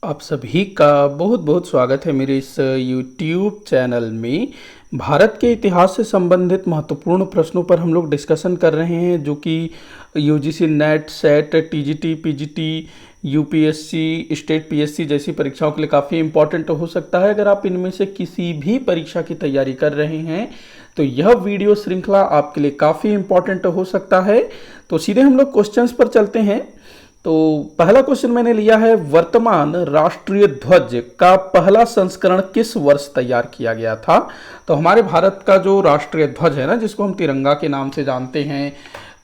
आप सभी का बहुत बहुत स्वागत है मेरे इस YouTube चैनल में। भारत के इतिहास से संबंधित महत्वपूर्ण प्रश्नों पर हम लोग डिस्कशन कर रहे हैं, जो कि UGC net, set, TGT, PGT, UPSC, state PSC जैसी परीक्षाओं के लिए काफ़ी इंपॉर्टेंट हो सकता है। अगर आप इनमें से किसी भी परीक्षा की तैयारी कर रहे हैं तो यह वीडियो श्रृंखला आपके लिए काफ़ी इंपॉर्टेंट हो सकता है। तो सीधे हम लोग क्वेश्चंस पर चलते हैं। तो पहला क्वेश्चन मैंने लिया है, वर्तमान राष्ट्रीय ध्वज का पहला संस्करण किस वर्ष तैयार किया गया था। तो हमारे भारत का जो राष्ट्रीय ध्वज है ना, जिसको हम तिरंगा के नाम से जानते हैं,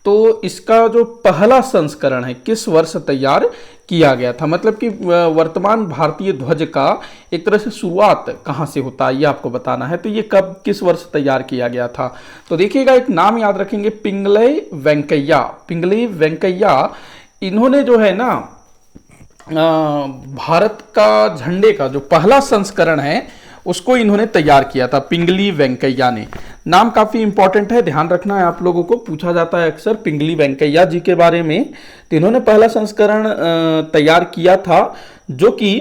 तो इसका जो पहला संस्करण है किस वर्ष तैयार किया गया था। मतलब कि वर्तमान भारतीय ध्वज का एक तरह से शुरुआत कहाँ से होता है ये आपको बताना है। तो ये कब किस वर्ष तैयार किया गया था। तो देखिएगा, एक नाम याद रखेंगे, पिंगलई वेंकैया। पिंगलई वेंकैया, इन्होंने जो है ना भारत का झंडे का जो पहला संस्करण है उसको इन्होंने तैयार किया था, पिंगली वेंकैया ने। नाम काफी इंपॉर्टेंट है, ध्यान रखना है, आप लोगों को पूछा जाता है अक्सर पिंगली वेंकैया जी के बारे में। तो इन्होंने पहला संस्करण तैयार किया था, जो कि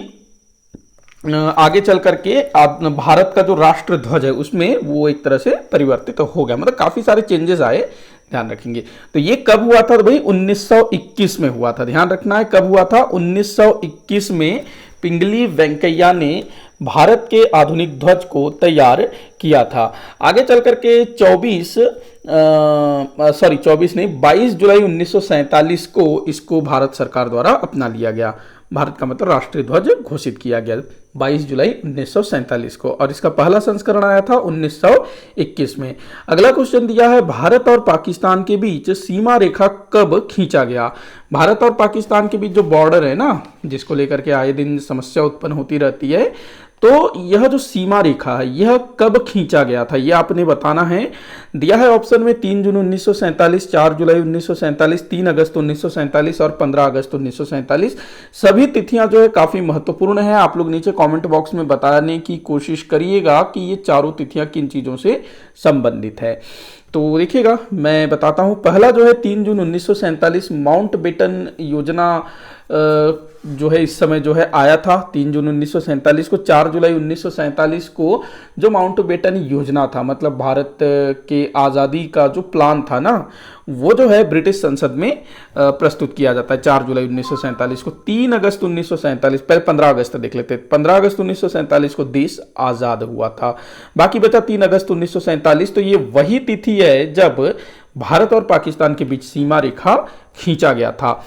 आगे चल करके भारत का जो राष्ट्र ध्वज है उसमें वो एक तरह से परिवर्तित हो गया, मतलब काफी सारे चेंजेस आए, ध्यान रखेंगे। तो ये कब हुआ था? तो भाई 1921 में हुआ था, ध्यान रखना है कब हुआ था। 1921 में पिंगली वेंकैया ने भारत के आधुनिक ध्वज को तैयार किया था। आगे चल करके 22 नहीं, 22 जुलाई 1947 को इसको भारत सरकार द्वारा अपना लिया गया। भारत का मतलब राष्ट्रीय ध्वज घोषित किया गया 22 जुलाई 1947 को, और इसका पहला संस्करण आया था 1921 में। अगला क्वेश्चन दिया है, भारत और पाकिस्तान के बीच सीमा रेखा कब खींचा गया। भारत और पाकिस्तान के बीच जो बॉर्डर है ना, जिसको लेकर के आए दिन समस्या उत्पन्न होती रहती है, तो यह जो सीमा रेखा है यह कब खींचा गया था, यह आपने बताना है। दिया है ऑप्शन में 3 जून 1947, 4 जुलाई 1947, 3 अगस्त 1947 और 15 अगस्त 1947। सभी तिथियां जो है काफी महत्वपूर्ण है। आप लोग नीचे कमेंट बॉक्स में बताने की कोशिश करिएगा कि ये चारों तिथियां किन चीजों से संबंधित है। तो देखिएगा, मैं बताता हूं। पहला जो है 3 जून 1947 माउंट बेटन योजना जो है इस समय जो है आया था 3 जून 1947 को। 4 जुलाई 1947 को जो माउंट बेटन योजना था, मतलब भारत के आज़ादी का जो प्लान था ना, वो जो है ब्रिटिश संसद में प्रस्तुत किया जाता है 4 जुलाई 1947 को। 3 अगस्त 1947, पहले 15 अगस्त देख लेते हैं। 15 अगस्त 1947 को देश आज़ाद हुआ था। बाकी बचा 3 अगस्त 1947। तो ये वही तिथि है जब भारत और पाकिस्तान के बीच सीमा रेखा खींचा गया था।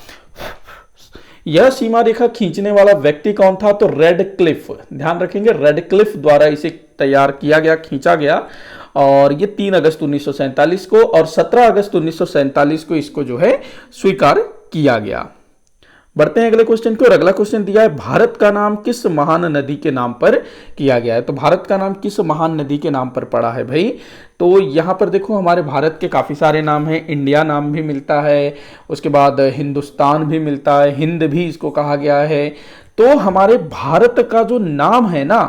यह सीमा रेखा खींचने वाला व्यक्ति कौन था? तो रेड क्लिफ, ध्यान रखेंगे, रेड क्लिफ द्वारा इसे तैयार किया गया, खींचा गया, और ये 3 अगस्त 1947 को और 17 अगस्त 1947 को इसको जो है स्वीकार किया गया। बढ़ते हैं अगले क्वेश्चन की ओर। अगला क्वेश्चन दिया है, भारत का नाम किस महान नदी के नाम पर किया गया है। तो भारत का नाम किस महान नदी के नाम पर पड़ा है भाई? तो यहां पर देखो, हमारे भारत के काफी सारे नाम हैं। इंडिया नाम भी मिलता है, उसके बाद हिंदुस्तान भी मिलता है, हिंद भी इसको कहा गया है। तो हमारे भारत का जो नाम है ना,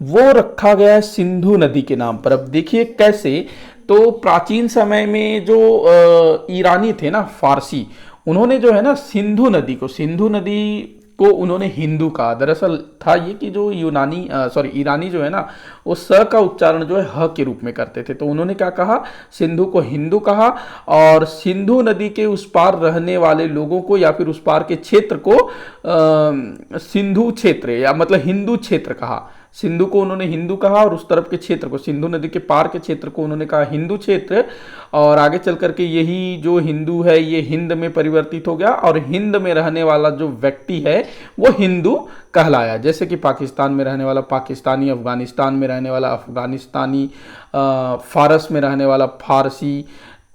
वो रखा गया है सिंधु नदी के नाम पर। अब देखिए कैसे। तो प्राचीन समय में जो ईरानी थे ना, फारसी, उन्होंने जो है ना सिंधु नदी को उन्होंने हिंदू कहा। दरअसल था ये कि जो ईरानी जो है ना, वो स का उच्चारण जो है ह के रूप में करते थे। तो उन्होंने क्या कहा, सिंधु को हिंदू कहा, और सिंधु नदी के उस पार रहने वाले लोगों को या फिर उस पार के क्षेत्र को सिंधु क्षेत्र या मतलब हिंदू क्षेत्र कहा। सिंधु को उन्होंने हिंदू कहा और उस तरफ के क्षेत्र को, सिंधु नदी के पार के क्षेत्र को उन्होंने कहा हिंदू क्षेत्र। और आगे चल करके यही जो हिंदू है ये हिंद में परिवर्तित हो गया, और हिंद में रहने वाला जो व्यक्ति है वो हिंदू कहलाया। जैसे कि पाकिस्तान में रहने वाला पाकिस्तानी, अफगानिस्तान में रहने वाला अफगानिस्तानी, फारस में रहने वाला फारसी,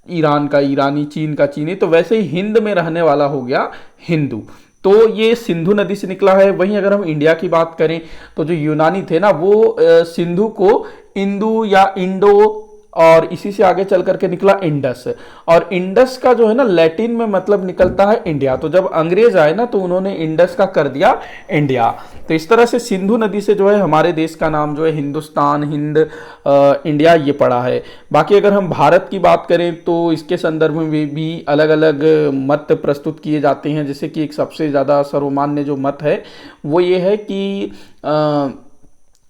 ईरान का ईरानी, चीन का चीनी। तो वैसे ही हिंद में रहने वाला हो गया हिंदू। तो ये सिंधु नदी से निकला है। वहीं अगर हम इंडिया की बात करें तो जो यूनानी थे ना, वो सिंधु को इंदू या इंडो और इसी से आगे चल करके निकला इंडस, और इंडस का जो है ना लैटिन में मतलब निकलता है इंडिया। तो जब अंग्रेज आए ना तो उन्होंने इंडस का कर दिया इंडिया। तो इस तरह से सिंधु नदी से जो है हमारे देश का नाम जो है हिंदुस्तान, हिंद, इंडिया ये पड़ा है। बाकी अगर हम भारत की बात करें तो इसके संदर्भ में भी अलग अलग मत प्रस्तुत किए जाते हैं। जैसे कि एक सबसे ज़्यादा सर्वमान्य जो मत है वो ये है कि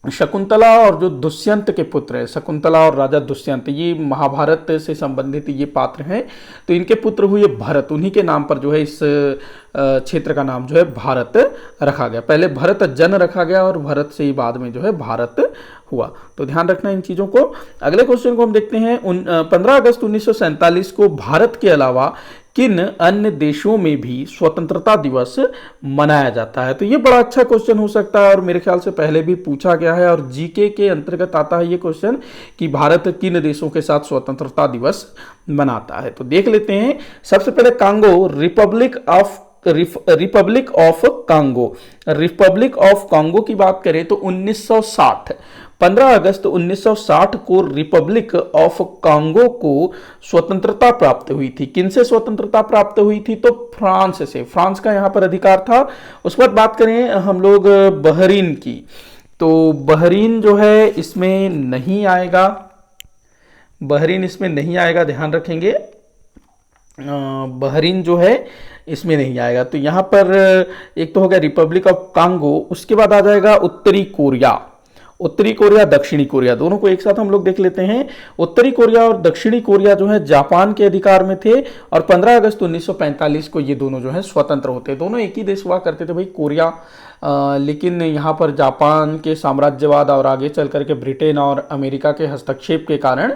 शकुंतला और जो दुष्यंत के पुत्र हैं, शकुंतला और राजा दुष्यंत, ये महाभारत से संबंधित ये पात्र हैं। तो इनके पुत्र हुए भरत, उन्हीं के नाम पर जो है इस क्षेत्र का नाम जो है भारत रखा गया। पहले भरत जन रखा गया और भरत से ही बाद में जो है भारत हुआ। तो ध्यान रखना इन चीज़ों को। अगले क्वेश्चन को हम देखते हैं। 15 अगस्त 1947 को भारत के अलावा किन अन्य देशों में भी स्वतंत्रता दिवस मनाया जाता है? तो ये बड़ा अच्छा क्वेश्चन हो सकता है और मेरे ख्याल से पहले भी पूछा गया है, और जीके के अंतर्गत आता है ये क्वेश्चन कि भारत किन देशों के साथ स्वतंत्रता दिवस मनाता है। तो देख लेते हैं। सबसे पहले Congo, Republic of Congo. Republic of Congo की बात करें तो 1960 15 अगस्त 1960 को रिपब्लिक ऑफ कांगो को स्वतंत्रता प्राप्त हुई थी। किनसे स्वतंत्रता प्राप्त हुई थी? तो फ्रांस से। फ्रांस का यहां पर अधिकार था। उसके बाद बात करें हम लोग बहरीन की, तो बहरीन जो है इसमें नहीं आएगा, बहरीन इसमें नहीं आएगा, ध्यान रखेंगे। बहरीन जो है इसमें नहीं आएगा। तो यहां पर एक तो हो गया रिपब्लिक ऑफ कांगो, उसके बाद आ जाएगा उत्तरी कोरिया। उत्तरी कोरिया, दक्षिणी कोरिया, दोनों को एक साथ हम लोग देख लेते हैं। उत्तरी कोरिया और दक्षिणी कोरिया जो है जापान के अधिकार में थे, और 15 अगस्त 1945 को ये दोनों जो है स्वतंत्र होते। दोनों एक ही देश हुआ करते थे भाई, कोरिया, लेकिन यहाँ पर जापान के साम्राज्यवाद और आगे चल करके ब्रिटेन और अमेरिका के हस्तक्षेप के कारण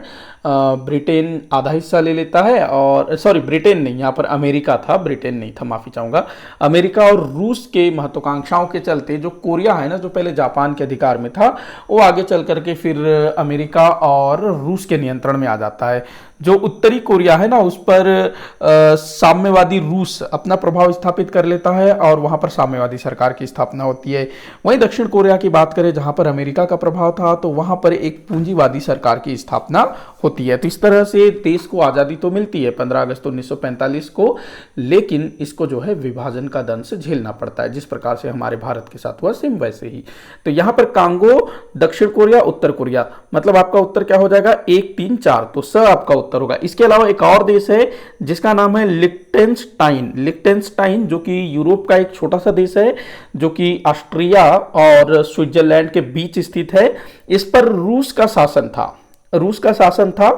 ब्रिटेन आधा हिस्सा ले लेता है, और सॉरी ब्रिटेन नहीं, यहाँ पर अमेरिका था, ब्रिटेन नहीं था, माफी चाहूँगा। अमेरिका और रूस के महत्वाकांक्षाओं के चलते जो कोरिया है ना, जो पहले जापान के अधिकार में था, वो आगे चल करके फिर अमेरिका और रूस के नियंत्रण में आ जाता है। जो उत्तरी कोरिया है ना, उस पर साम्यवादी रूस अपना प्रभाव स्थापित कर लेता है और वहां पर साम्यवादी सरकार की स्थापना होती है। वहीं दक्षिण कोरिया की बात करें, जहां पर अमेरिका का प्रभाव था, तो वहां पर एक पूंजीवादी सरकार की स्थापना होती है। तो इस तरह से देश को आज़ादी तो मिलती है 15 अगस्त 1945 को, लेकिन इसको जो है विभाजन का दंश झेलना पड़ता है, जिस प्रकार से हमारे भारत के साथ हुआ सेम वैसे ही। तो यहाँ पर कांगो, दक्षिण कोरिया, उत्तर कोरिया, मतलब आपका उत्तर क्या हो जाएगा? 1, 3, 4, तो स आपका उत्तर होगा। इसके अलावा एक और देश है जिसका नाम है लिक्टेनस्टाइन। लिक्टेनस्टाइन जो कि यूरोप का एक छोटा सा देश है, जो कि ऑस्ट्रिया और स्विट्जरलैंड के बीच स्थित है। इस पर रूस का शासन था, रूस का शासन था,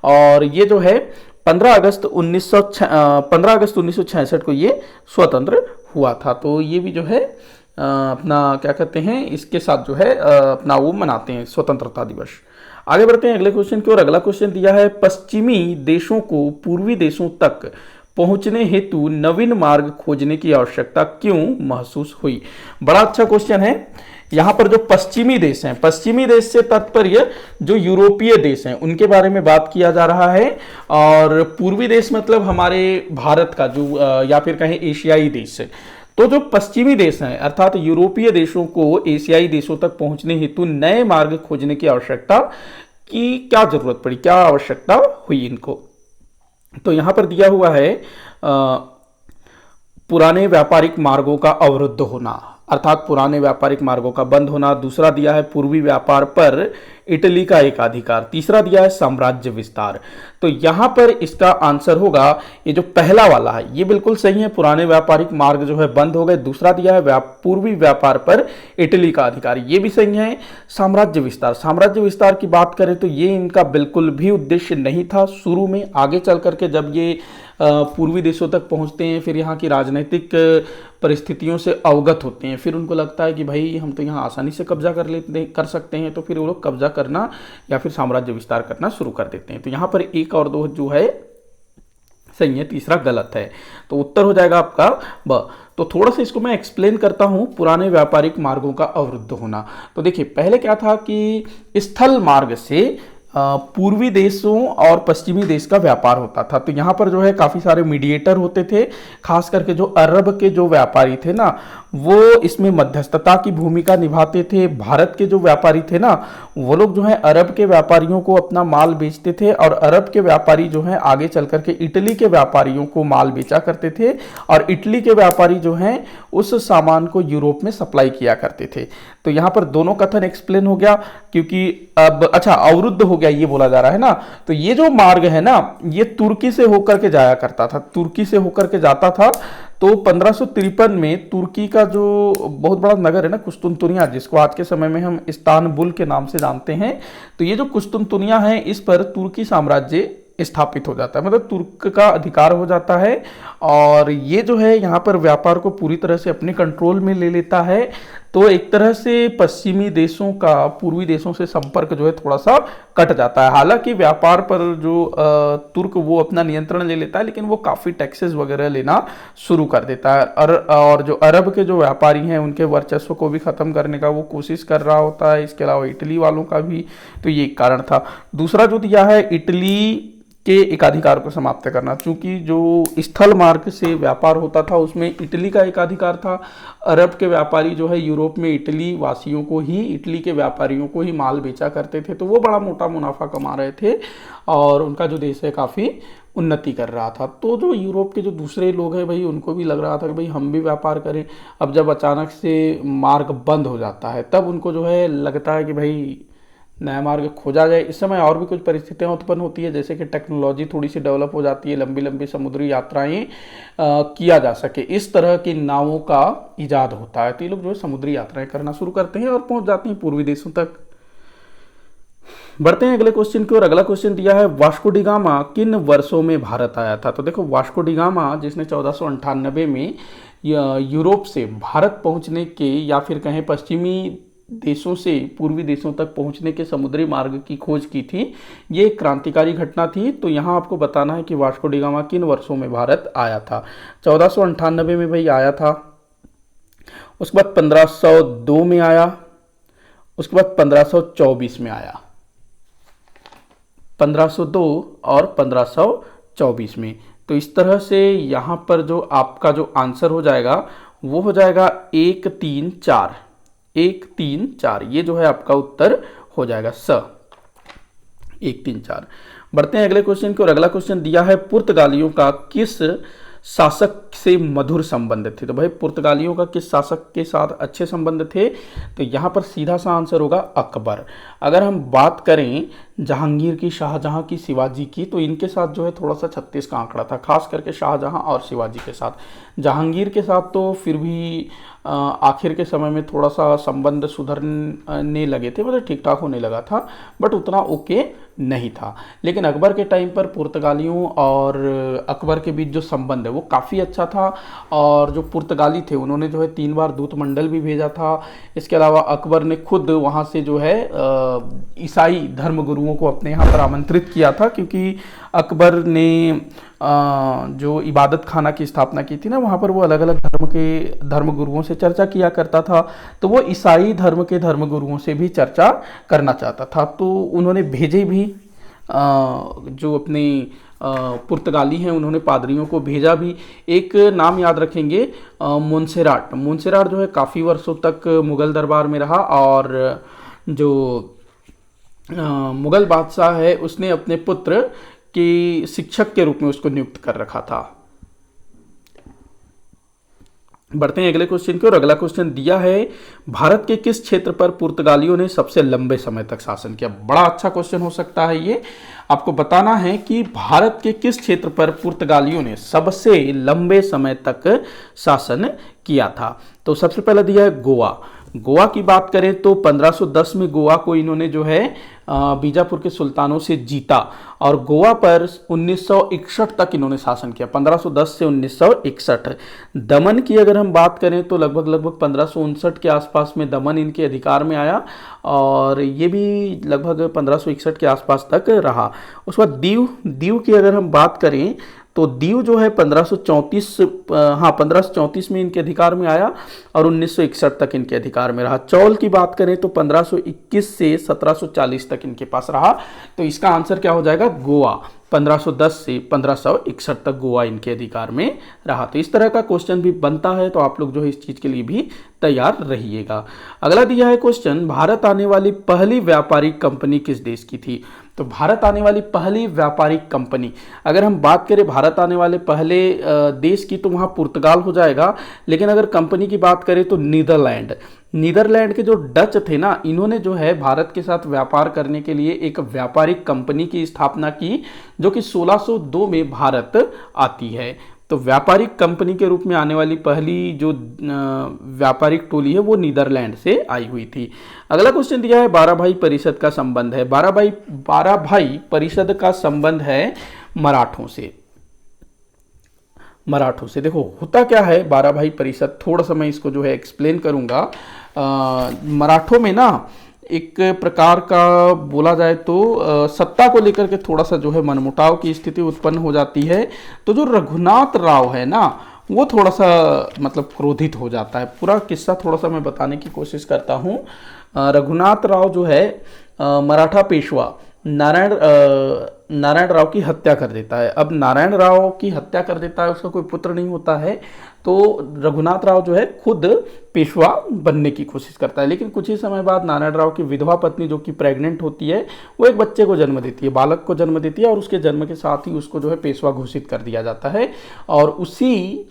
और ये जो है 15 अगस्त 1966 को ये स्वतंत्र हुआ था। तो ये भी जो है अपना क्या कहते हैं, इसके साथ जो है अपना वो मनाते हैं स्वतंत्रता दिवस। आगे बढ़ते हैं अगले क्वेश्चन की ओर। अगला क्वेश्चन दिया है, पश्चिमी देशों को पूर्वी देशों तक पहुंचने हेतु नवीन मार्ग खोजने की आवश्यकता क्यों महसूस हुई? बड़ा अच्छा क्वेश्चन है। यहां पर जो पश्चिमी देश हैं, पश्चिमी देश से तात्पर्य जो यूरोपीय देश हैं उनके बारे में बात किया जा रहा है, और पूर्वी देश मतलब हमारे भारत का जो या फिर कहें एशियाई देश है। तो जो पश्चिमी देश हैं अर्थात यूरोपीय देशों को एशियाई देशों तक पहुंचने हेतु नए मार्ग खोजने की आवश्यकता की क्या जरूरत पड़ी, क्या आवश्यकता हुई इनको? तो यहां पर दिया हुआ है पुराने व्यापारिक मार्गों का अवरुद्ध होना, अर्थात पुराने व्यापारिक मार्गों का बंद होना। दूसरा दिया है पूर्वी व्यापार पर इटली का एकाधिकार। तीसरा दिया है साम्राज्य विस्तार। तो यहां पर इसका आंसर होगा ये जो पहला वाला है, ये बिल्कुल सही है, पुराने व्यापारिक मार्ग जो है बंद हो गए। दूसरा दिया है पूर्वी व्यापार पर इटली का अधिकार, ये भी सही है। साम्राज्य विस्तार, साम्राज्य विस्तार की बात करें तो ये इनका बिल्कुल भी उद्देश्य नहीं था शुरू में। आगे चल करके जब ये पूर्वी देशों तक पहुंचते हैं, फिर यहाँ की राजनीतिक परिस्थितियों से अवगत होते हैं, फिर उनको लगता है कि भाई हम तो यहाँ आसानी से कब्जा कर सकते हैं, तो फिर वो लोग कब्जा करना या फिर साम्राज्य विस्तार करना शुरू कर देते हैं। तो यहाँ पर 1 और 2 जो है सही है, तीसरा गलत है। तो उत्तर हो जाएगा आपका ब। तो थोड़ा सा इसको मैं एक्सप्लेन करता हूं, पुराने व्यापारिक मार्गों का अवरुद्ध होना। तो देखिए पहले क्या था कि स्थल मार्ग से पूर्वी देशों और पश्चिमी देश का व्यापार होता था। तो यहाँ पर जो है काफ़ी सारे मीडिएटर होते थे, खास करके जो अरब के जो व्यापारी थे ना, वो इसमें मध्यस्थता की भूमिका निभाते थे। भारत के जो व्यापारी थे ना, वो लोग जो है अरब के व्यापारियों को अपना माल बेचते थे, और अरब के व्यापारी जो है आगे चल करके इटली के व्यापारियों को माल बेचा करते थे, और इटली के व्यापारी जो हैं उस सामान को यूरोप में सप्लाई किया करते थे। तो यहाँ पर दोनों कथन एक्सप्लेन हो गया, क्योंकि अब अच्छा अवरुद्ध हो गया ये बोला जा रहा है ना। तो ये जो मार्ग है ना, ये तुर्की से होकर के जाया करता था, तुर्की से होकर के जाता था। तो 1553 में तुर्की का जो बहुत बड़ा नगर है ना कुस्तुनतुनिया, जिसको आज के समय में हम इस्तानबुल के नाम से जानते हैं, तो ये जो कुस्तुनतुनिया है, इस पर तुर्की साम्राज्य स्थापित हो जाता है, मतलब तुर्क का अधिकार हो जाता है। और ये जो है यहाँ पर व्यापार को पूरी तरह से अपने कंट्रोल में ले लेता है। तो एक तरह से पश्चिमी देशों का पूर्वी देशों से संपर्क जो है थोड़ा सा कट जाता है। हालांकि व्यापार पर जो तुर्क वो अपना नियंत्रण ले लेता है, लेकिन वो काफ़ी टैक्सेस वगैरह लेना शुरू कर देता है। और जो अरब के जो व्यापारी हैं, उनके वर्चस्व को भी ख़त्म करने का वो कोशिश कर रहा होता है। इसके अलावा इटली वालों का भी तो ये एक कारण था। दूसरा जो दिया है, इटली के एकाधिकार को समाप्त करना। चूंकि जो स्थल मार्ग से व्यापार होता था उसमें इटली का एकाधिकार था। अरब के व्यापारी जो है यूरोप में इटली वासियों को ही, इटली के व्यापारियों को ही माल बेचा करते थे, तो वो बड़ा मोटा मुनाफा कमा रहे थे और उनका जो देश है काफ़ी उन्नति कर रहा था। तो जो यूरोप के जो दूसरे लोग हैं भाई, उनको भी लग रहा था कि भाई हम भी व्यापार करें। अब जब अचानक से मार्ग बंद हो जाता है, तब उनको जो है लगता है कि भाई नया मार्ग खोजा जाए। इस समय और भी कुछ परिस्थितियां उत्पन्न होती है, जैसे कि टेक्नोलॉजी थोड़ी सी डेवलप हो जाती है, लंबी लंबी समुद्री यात्राएं किया जा सके, इस तरह की नावों का इजाद होता है। तो ये लोग जो है समुद्री यात्राएं करना शुरू करते हैं और पहुंच जाते हैं पूर्वी देशों तक। बढ़ते हैं अगले क्वेश्चन की ओर। अगला क्वेश्चन दिया है, वास्को डी गामा किन वर्षों में भारत आया था? तो देखो, वास्को डी गामा जिसने 1498 में यूरोप से भारत पहुंचने के, या फिर कहें पश्चिमी देशों से पूर्वी देशों तक पहुंचने के समुद्री मार्ग की खोज की थी, ये एक क्रांतिकारी घटना थी। तो यहाँ आपको बताना है कि वास्को डी गामा किन वर्षों में भारत आया था। 1498 में भाई आया था, उसके बाद 1502 में आया, उसके बाद 1524 में आया, 1502 और 1524 में। तो इस तरह से यहाँ पर जो आपका जो आंसर हो जाएगा वो हो जाएगा 1 3 4, 1 3 4, ये जो है आपका उत्तर हो जाएगा स, 1 3 4। बढ़ते हैं अगले क्वेश्चन की ओर। अगला क्वेश्चन दिया है, पुर्तगालियों का किस शासक से मधुर संबंध थे? तो भाई पुर्तगालियों का किस शासक के साथ अच्छे संबंध थे? तो यहाँ पर सीधा सा आंसर होगा अकबर। अगर हम बात करें जहांगीर की, शाहजहां की, शिवाजी की, तो इनके साथ जो है थोड़ा सा 36 का आंकड़ा था, खास करके शाहजहां और शिवाजी के साथ। जहांगीर के साथ तो फिर भी आखिर के समय में थोड़ा सा संबंध सुधरने लगे थे, मतलब ठीक ठाक होने लगा था, बट उतना ओके नहीं था। लेकिन अकबर के टाइम पर पुर्तगालियों और अकबर के बीच जो संबंध है वो काफ़ी अच्छा था। और जो पुर्तगाली थे उन्होंने जो है 3 बार दूतमंडल भी भेजा था। इसके अलावा अकबर ने खुद वहाँ से जो है ईसाई धर्मगुरुओं को अपने यहाँ पर आमंत्रित किया था, क्योंकि अकबर ने जो इबादत खाना की स्थापना की थी ना, वहाँ पर वो अलग अलग धर्म के धर्मगुरुओं से चर्चा किया करता था। तो वो ईसाई धर्म के धर्मगुरुओं से भी चर्चा करना चाहता था, तो उन्होंने भेजे भी जो अपने पुर्तगाली हैं उन्होंने पादरियों को भेजा भी। एक नाम याद रखेंगे, मोन्सेराट। मोन्सेराट जो है काफ़ी वर्षों तक मुग़ल दरबार में रहा, और जो मुग़ल बादशाह है उसने अपने पुत्र के शिक्षक के रूप में उसको नियुक्त कर रखा था। बढ़ते हैं अगले क्वेश्चन की ओर। अगला क्वेश्चन दिया है, भारत के किस क्षेत्र पर पुर्तगालियों ने सबसे लंबे समय तक शासन किया? बड़ा अच्छा क्वेश्चन हो सकता है ये। आपको बताना है कि भारत के किस क्षेत्र पर पुर्तगालियों ने सबसे लंबे समय तक शासन किया था। तो सबसे पहले दिया है गोवा। गोवा की बात करें तो 1510 में गोवा को इन्होंने जो है बीजापुर के सुल्तानों से जीता, और गोवा पर 1961 तक इन्होंने शासन किया, 1510 से 1961। दमन की अगर हम बात करें तो लगभग 1559 के आसपास में दमन इनके अधिकार में आया, और ये भी लगभग 1561 के आसपास तक रहा। उसके बाद दीव की अगर हम बात करें तो दीव जो है 1534, हाँ 1534 में इनके अधिकार में आया और 1961 तक इनके अधिकार में रहा। चौल की बात करें तो 1521 से 1740 तक इनके पास रहा। तो इसका आंसर क्या हो जाएगा, गोवा। 1510 से 1561 तक गोवा इनके अधिकार में रहा। तो इस तरह का क्वेश्चन भी बनता है, तो आप लोग जो है इस चीज के लिए भी तैयार रहिएगा। अगला दिया है क्वेश्चन, भारत आने वाली पहली व्यापारिक कंपनी किस देश की थी। तो भारत आने वाली पहली व्यापारिक कंपनी, अगर हम बात करें भारत आने वाले पहले देश की, तो वहाँ पुर्तगाल हो जाएगा। लेकिन अगर कंपनी की बात करें तो नीदरलैंड के जो डच थे ना, इन्होंने जो है भारत के साथ व्यापार करने के लिए एक व्यापारिक कंपनी की स्थापना की, जो कि 1602 में भारत आती है। तो व्यापारिक कंपनी के रूप में आने वाली पहली जो व्यापारिक टोली है वो नीदरलैंड से आई हुई थी। अगला क्वेश्चन दिया है, 12 भाई परिषद का संबंध है। 12 भाई परिषद का संबंध है मराठों से। देखो होता क्या है 12 भाई परिषद, थोड़ा सा मैं इसको जो है एक्सप्लेन करूंगा। मराठों में ना एक प्रकार का बोला जाए तो सत्ता को लेकर के थोड़ा सा जो है मनमुटाव की स्थिति उत्पन्न हो जाती है। तो जो रघुनाथ राव है ना, वो थोड़ा सा मतलब क्रोधित हो जाता है। पूरा किस्सा थोड़ा सा मैं बताने की कोशिश करता हूँ। रघुनाथ राव जो है मराठा पेशवा नारायण राव की हत्या कर देता है। अब नारायण राव की हत्या कर देता है, उसका कोई पुत्र नहीं होता है, तो रघुनाथ राव जो है खुद पेशवा बनने की कोशिश करता है। लेकिन कुछ ही समय बाद नारायण राव की विधवा पत्नी जो कि प्रेग्नेंट होती है, वो एक बच्चे को जन्म देती है, बालक को जन्म देती है, और उसके जन्म के साथ ही उसको जो है पेशवा घोषित कर दिया जाता है। और उसी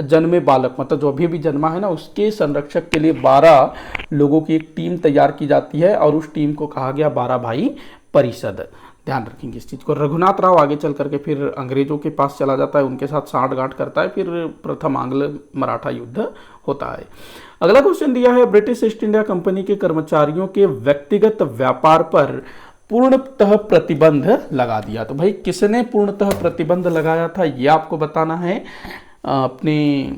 जन्मे बालक, मतलब जो अभी जन्मा है ना, उसके संरक्षक के लिए 12 लोगों की एक टीम तैयार की जाती है, और उस टीम को कहा गया 12 भाई परिषद। ध्यान रखेंगे इस चीज को। रघुनाथ राव आगे चल करके फिर अंग्रेजों के पास चला जाता है, उनके साथ सांठगांठ करता है, फिर प्रथम आंग्ल मराठा युद्ध होता है। अगला क्वेश्चन दिया है, ब्रिटिश ईस्ट इंडिया कंपनी के कर्मचारियों के व्यक्तिगत व्यापार पर पूर्णतः प्रतिबंध लगा दिया। तो भाई किसने पूर्णतः प्रतिबंध लगाया था, ये आपको बताना है अपने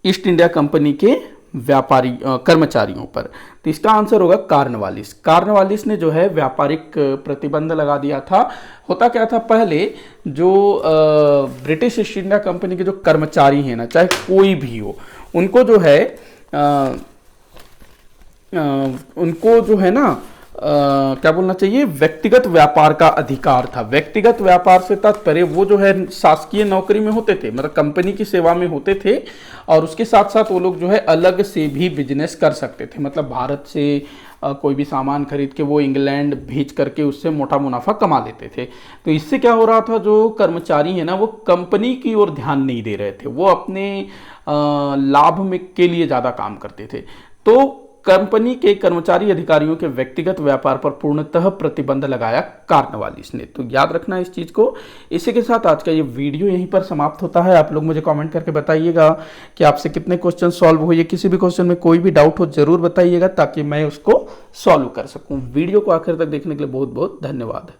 ईस्ट इंडिया कंपनी के व्यापारी कर्मचारियों पर। तो इसका आंसर होगा कार्नवालिस ने जो है व्यापारिक प्रतिबंध लगा दिया था। होता क्या था, पहले जो ब्रिटिश ईस्ट इंडिया कंपनी के जो कर्मचारी हैं ना, चाहे कोई भी हो, उनको जो है ना क्या बोलना चाहिए, व्यक्तिगत व्यापार का अधिकार था। व्यक्तिगत व्यापार से तात्पर्य वो जो है शासकीय नौकरी में होते थे, मतलब कंपनी की सेवा में होते थे, और उसके साथ साथ वो लोग जो है अलग से भी बिजनेस कर सकते थे। मतलब भारत से कोई भी सामान खरीद के वो इंग्लैंड भेज करके उससे मोटा मुनाफा कमा लेते थे। तो इससे क्या हो रहा था, जो कर्मचारी है ना, वो कंपनी की ओर ध्यान नहीं दे रहे थे, वो अपने लाभ में के लिए ज़्यादा काम करते थे। तो कंपनी के कर्मचारी अधिकारियों के व्यक्तिगत व्यापार पर पूर्णतः प्रतिबंध लगाया कार्नवालिस ने। तो याद रखना इस चीज को। इसी के साथ आज का ये वीडियो यहीं पर समाप्त होता है। आप लोग मुझे कमेंट करके बताइएगा कि आपसे कितने क्वेश्चन सॉल्व हुए। किसी भी क्वेश्चन में कोई भी डाउट हो जरूर बताइएगा, ताकि मैं उसको सॉल्व कर सकूं। वीडियो को आखिर तक देखने के लिए बहुत बहुत धन्यवाद।